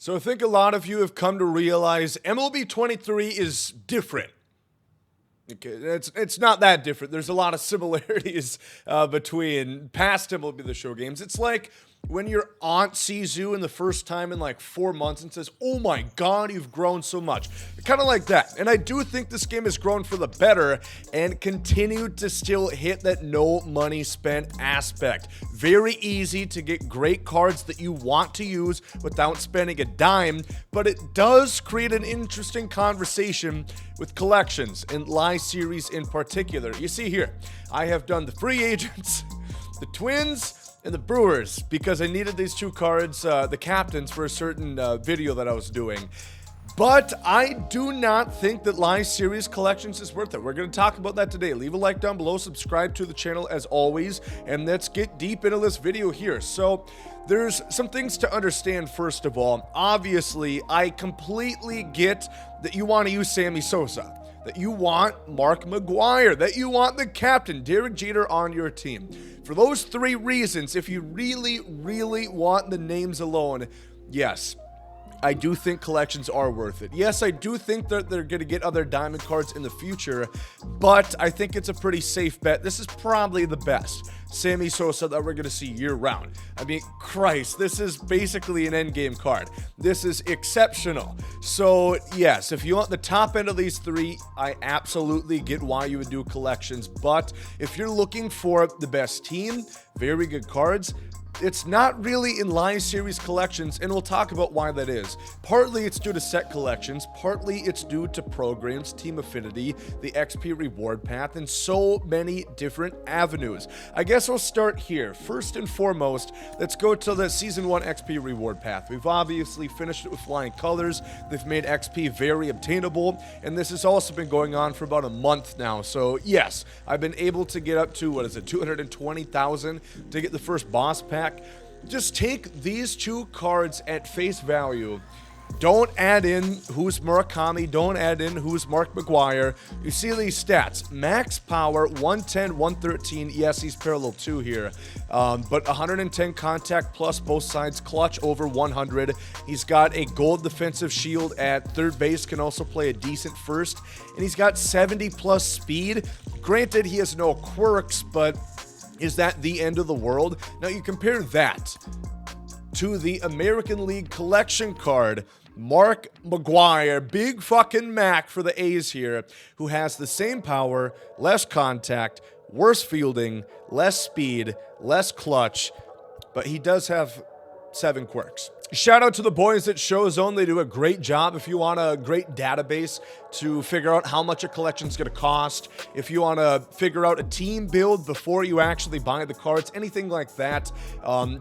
So I think a lot of you have come to realize MLB 23 is different. Okay, it's not that different. There's a lot of similarities between past MLB The Show games. It's like when your aunt sees you in the first time in like 4 months and says, "Oh my God, you've grown so much." Kind of like that. And I do think this game has grown for the better and continued to still hit that no money spent aspect. Very easy to get great cards that you want to use without spending a dime, but it does create an interesting conversation with collections and live series in particular. You see here, I have done the free agents, the Twins, and the Brewers because I needed these two cards, the captains, for a certain video that I was doing. But I do not think that live series collections is worth it. We're going to talk about that today. Leave a like down below, subscribe to the channel as always, and let's get deep into this video here. So there's some things to understand first of all. Obviously, I completely get that you want to use Sammy Sosa, that you want Mark McGwire, that you want the captain, Derek Jeter, on your team. For those three reasons, if you really, really want the names alone, yes, I do think collections are worth it. Yes, I do think that they're going to get other diamond cards in the future, but I think it's a pretty safe bet. This is probably the best Sammy Sosa that we're going to see year-round. I mean, Christ, this is basically an endgame card. This is exceptional. So, yes, if you want the top end of these three, I absolutely get why you would do collections, but if you're looking for the best team, very good cards, it's not really in live series collections, and we'll talk about why that is. Partly it's due to set collections, partly it's due to programs, team affinity, the XP reward path, and so many different avenues. I guess we'll start here. First and foremost, let's go to the Season 1 XP reward path. We've obviously finished it with flying colors. They've made XP very obtainable, and this has also been going on for about a month now. So yes, I've been able to get up to, 220,000 to get the first boss pack. Just take these two cards at face value. Don't add in who's Murakami. Don't add in who's Mark McGwire. You see these stats. Max power, 110, 113. Yes, he's parallel 2 here. But 110 contact plus both sides. Clutch over 100. He's got a gold defensive shield at third base. Can also play a decent first. And he's got 70 plus speed. Granted, he has no quirks, but is that the end of the world? Now you compare that to the American League collection card, Mark McGwire, big fucking Mac for the A's here, who has the same power, less contact, worse fielding, less speed, less clutch, but he does have 7 quirks. Shout out to the boys at ShowZone. They do a great job. If you want a great database to figure out how much a collection is going to cost, if you want to figure out a team build before you actually buy the cards, anything like that,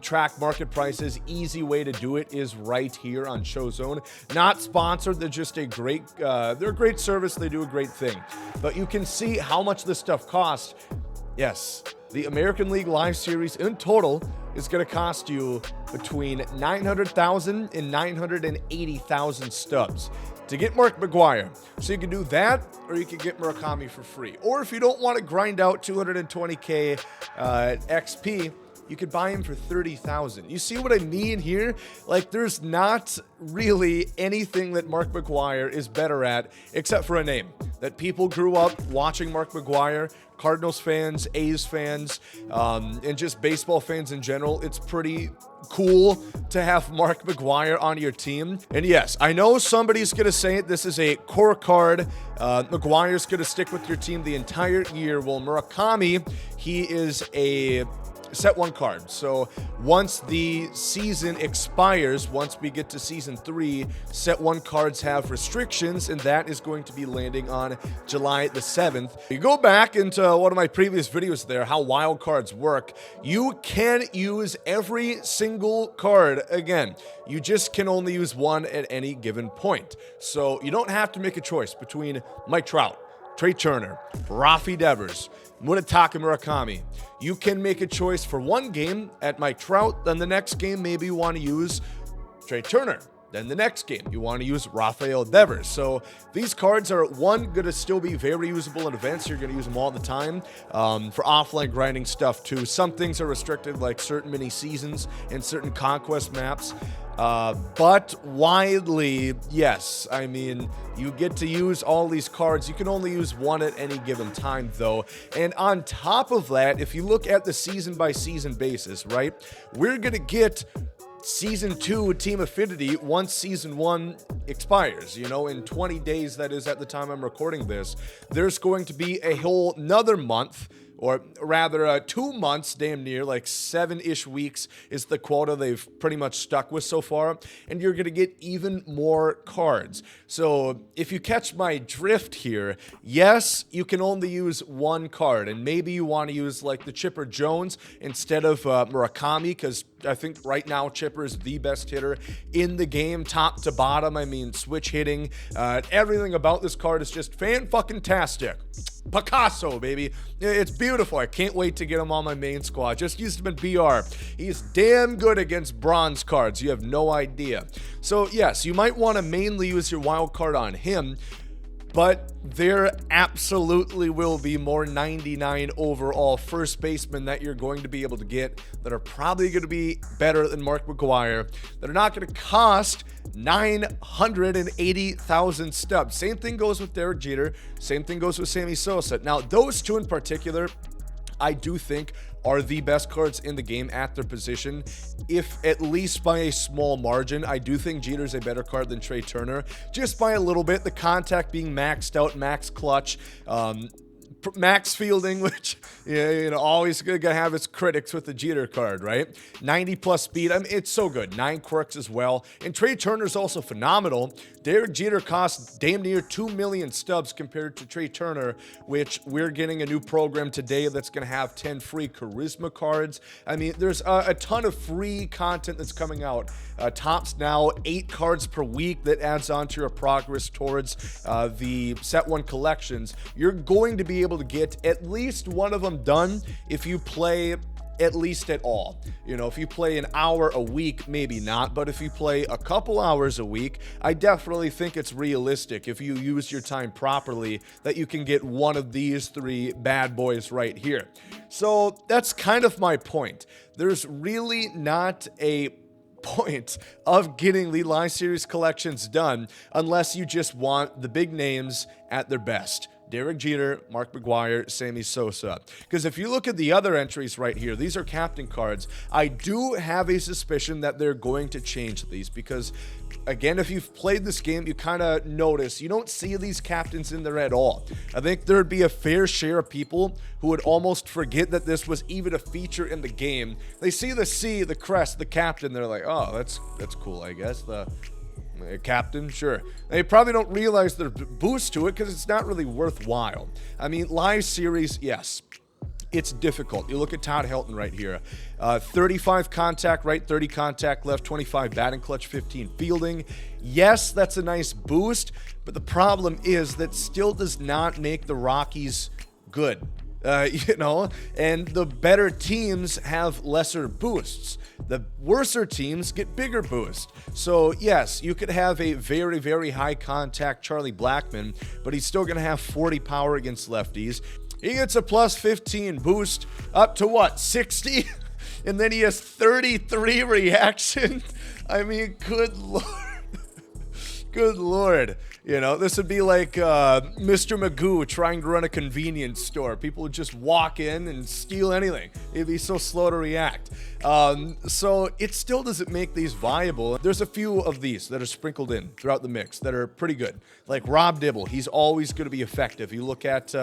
track market prices, easy way to do it is right here on ShowZone. Not sponsored. They're just a great, they're a great service. They do a great thing. But you can see how much this stuff costs. Yes, the American League Live Series in total is going to cost you between 900,000 and 980,000 stubs to get Mark McGwire. So you can do that, or you can get Murakami for free. Or if you don't want to grind out 220k XP, you could buy him for 30,000. You see what I mean here? Like, there's not really anything that Mark McGwire is better at except for a name. That people grew up watching Mark McGwire, Cardinals fans, A's fans, and just baseball fans in general. It's pretty cool to have Mark McGwire on your team. And yes, I know somebody's going to say it. This is a core card. McGwire's going to stick with your team the entire year. Well, Murakami, he is a set 1 card. So once the season expires, once we get to season 3, set 1 cards have restrictions, and that is going to be landing on July the 7th. You go back into one of my previous videos there, how wild cards work. You can use every single card again. You just can only use one at any given point. So you don't have to make a choice between Mike Trout, Trey Turner, Rafi Devers, Munetaka Murakami. You can make a choice for one game at Mike Trout, then the next game maybe you want to use Trey Turner. Then the next game, you want to use Rafael Devers. So these cards are, one, going to still be very usable in events. You're going to use them all the time for offline grinding stuff too. Some things are restricted, like certain mini seasons and certain conquest maps. But widely, yes. I mean, you get to use all these cards. You can only use one at any given time, though. And on top of that, if you look at the season-by-season basis, right, we're going to get Season 2 Team Affinity once Season 1 expires. You know, in 20 days, that is at the time I'm recording this, there's going to be a whole another month, or rather 2 months, damn near, like 7-ish weeks is the quota they've pretty much stuck with so far, and you're going to get even more cards. So if you catch my drift here, yes, you can only use one card, and maybe you want to use like the Chipper Jones instead of Murakami, because I think right now Chipper is the best hitter in the game, top to bottom. I mean, switch hitting, everything about this card is just fan-fucking-tastic. Picasso, baby. It's beautiful. I can't wait to get him on my main squad. Just used him in BR. He's damn good against bronze cards. You have no idea. So, yes, you might want to mainly use your wild card on him, but there absolutely will be more 99 overall first basemen that you're going to be able to get that are probably going to be better than Mark McGwire, that are not going to cost 980,000 stubs. Same thing goes with Derek Jeter. Same thing goes with Sammy Sosa. Now, those two in particular, I do think are the best cards in the game at their position, if at least by a small margin. I do think Jeter's a better card than Trey Turner, just by a little bit. The contact being maxed out, max clutch, max fielding, which, you know, always gonna have its critics with the Jeter card, right? 90 plus speed. I mean, it's so good. 9 quirks as well. And Trey Turner's also phenomenal. Derek Jeter costs damn near 2 million stubs compared to Trey Turner, which we're getting a new program today that's going to have 10 free charisma cards. I mean, there's a ton of free content that's coming out. Tops now 8 cards per week that adds on to your progress towards the Set 1 collections. You're going to be able to get at least one of them done if you play at least at all. You know, if you play an hour a week, maybe not, but if you play a couple hours a week, I definitely think it's realistic, if you use your time properly, that you can get one of these 3 bad boys right here. So that's kind of my point. There's really not a point of getting the Live Series collections done unless you just want the big names at their best. Derek Jeter, Mark McGwire, Sammy Sosa. Because if you look at the other entries right here, these are captain cards. I do have a suspicion that they're going to change these because, again, if you've played this game, you kind of notice you don't see these captains in there at all. I think there'd be a fair share of people who would almost forget that this was even a feature in the game. They see the C, the crest, the captain, they're like, oh, that's cool, I guess. The captain, sure. They probably don't realize the boost to it because it's not really worthwhile. I mean, Live Series, yes, it's difficult. You look at Todd Helton right here. 35 contact right, 30 contact left, 25 batting clutch, 15 fielding. Yes, that's a nice boost, but the problem is that still does not make the Rockies good. You know, and the better teams have lesser boosts. The worser teams get bigger boosts. So, yes, you could have a very, very high contact Charlie Blackmon, but he's still going to have 40 power against lefties. He gets a plus 15 boost up to what, 60? And then he has 33 reaction. I mean, good lord. Good lord. You know, this would be like Mr. Magoo trying to run a convenience store. People would just walk in and steal anything. It'd be so slow to react. So it still doesn't make these viable. There's a few of these that are sprinkled in throughout the mix that are pretty good. Like Rob Dibble, he's always going to be effective. You look at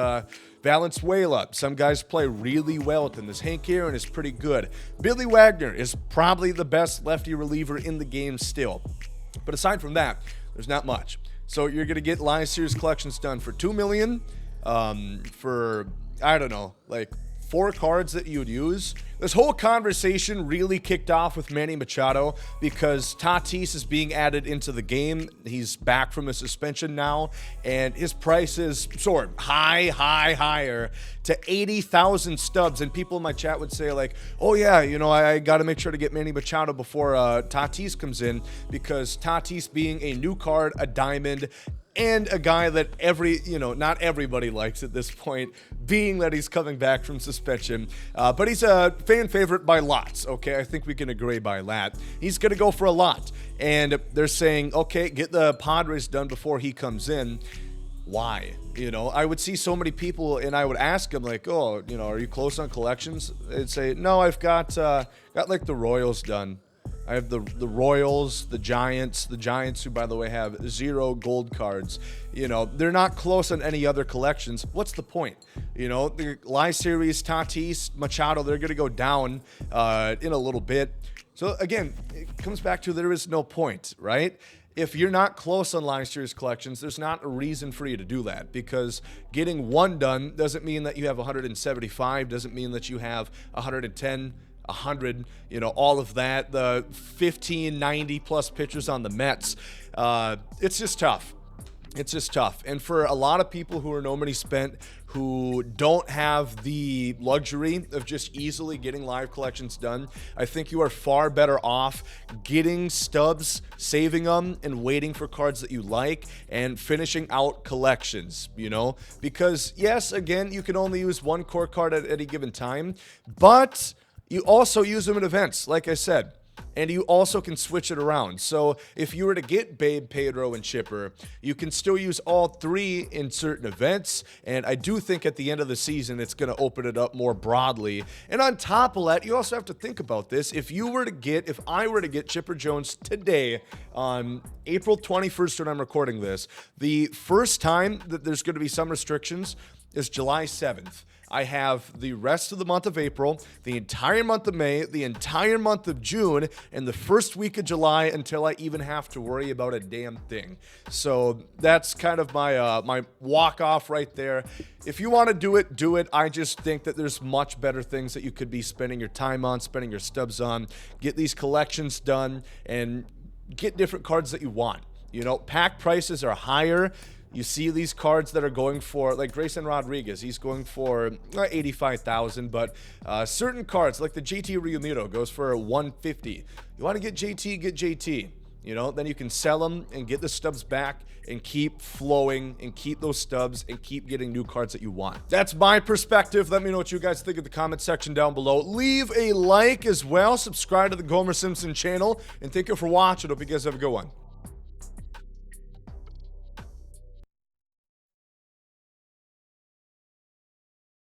Valenzuela, some guys play really well with him. This Hank Aaron is pretty good. Billy Wagner is probably the best lefty reliever in the game still. But aside from that, there's not much. So you're going to get Live Series collections done for $2 million, for, I don't know, like 4 cards that you'd use. This whole conversation really kicked off with Manny Machado because Tatis is being added into the game. He's back from a suspension now, and his price is soared higher to 80,000 stubs. And people in my chat would say like, oh yeah, you know, I got to make sure to get Manny Machado before Tatis comes in, because Tatis being a new card, a diamond, and a guy that not everybody likes at this point, being that he's coming back from suspension. But he's a fan favorite by lots, okay? I think we can agree by that. He's going to go for a lot. And they're saying, okay, get the Padres done before he comes in. Why? You know, I would see so many people and I would ask them like, oh, you know, are you close on collections? They'd say, no, I've got like the Royals done. I have the Royals, the Giants who, by the way, have 0 gold cards. You know, they're not close on any other collections. What's the point? You know, the Live Series, Tatis, Machado, they're going to go down in a little bit. So, again, it comes back to there is no point, right? If you're not close on Live Series collections, there's not a reason for you to do that, because getting 1 done doesn't mean that you have 175, doesn't mean that you have 110, 100, you know, all of that, the 15, 90 plus pitchers on the Mets. It's just tough. It's just tough. And for a lot of people who are no money spent, who don't have the luxury of just easily getting live collections done, I think you are far better off getting stubs, saving them, and waiting for cards that you like, and finishing out collections, you know? Because, yes, again, you can only use 1 core card at any given time, but you also use them in events, like I said, and you also can switch it around. So if you were to get Babe, Pedro, and Chipper, you can still use all 3 in certain events, and I do think at the end of the season, it's going to open it up more broadly. And on top of that, you also have to think about this. If I were to get Chipper Jones today on April 21st when I'm recording this, the first time that there's going to be some restrictions is July 7th. I have the rest of the month of April, the entire month of May, the entire month of June, and the first week of July until I even have to worry about a damn thing. So that's kind of my walk-off right there. If you want to do it, do it. I just think that there's much better things that you could be spending your time on, spending your stubs on. Get these collections done and get different cards that you want. You know, pack prices are higher. You see these cards that are going for, like Grayson Rodriguez, he's going for 85,000, but certain cards, like the JT Realmuto, goes for 150. You want to get JT, you know, then you can sell them and get the stubs back and keep flowing and keep those stubs and keep getting new cards that you want. That's my perspective. Let me know what you guys think in the comment section down below. Leave a like as well. Subscribe to the Gomer Simpson channel, and thank you for watching. Hope you guys have a good one.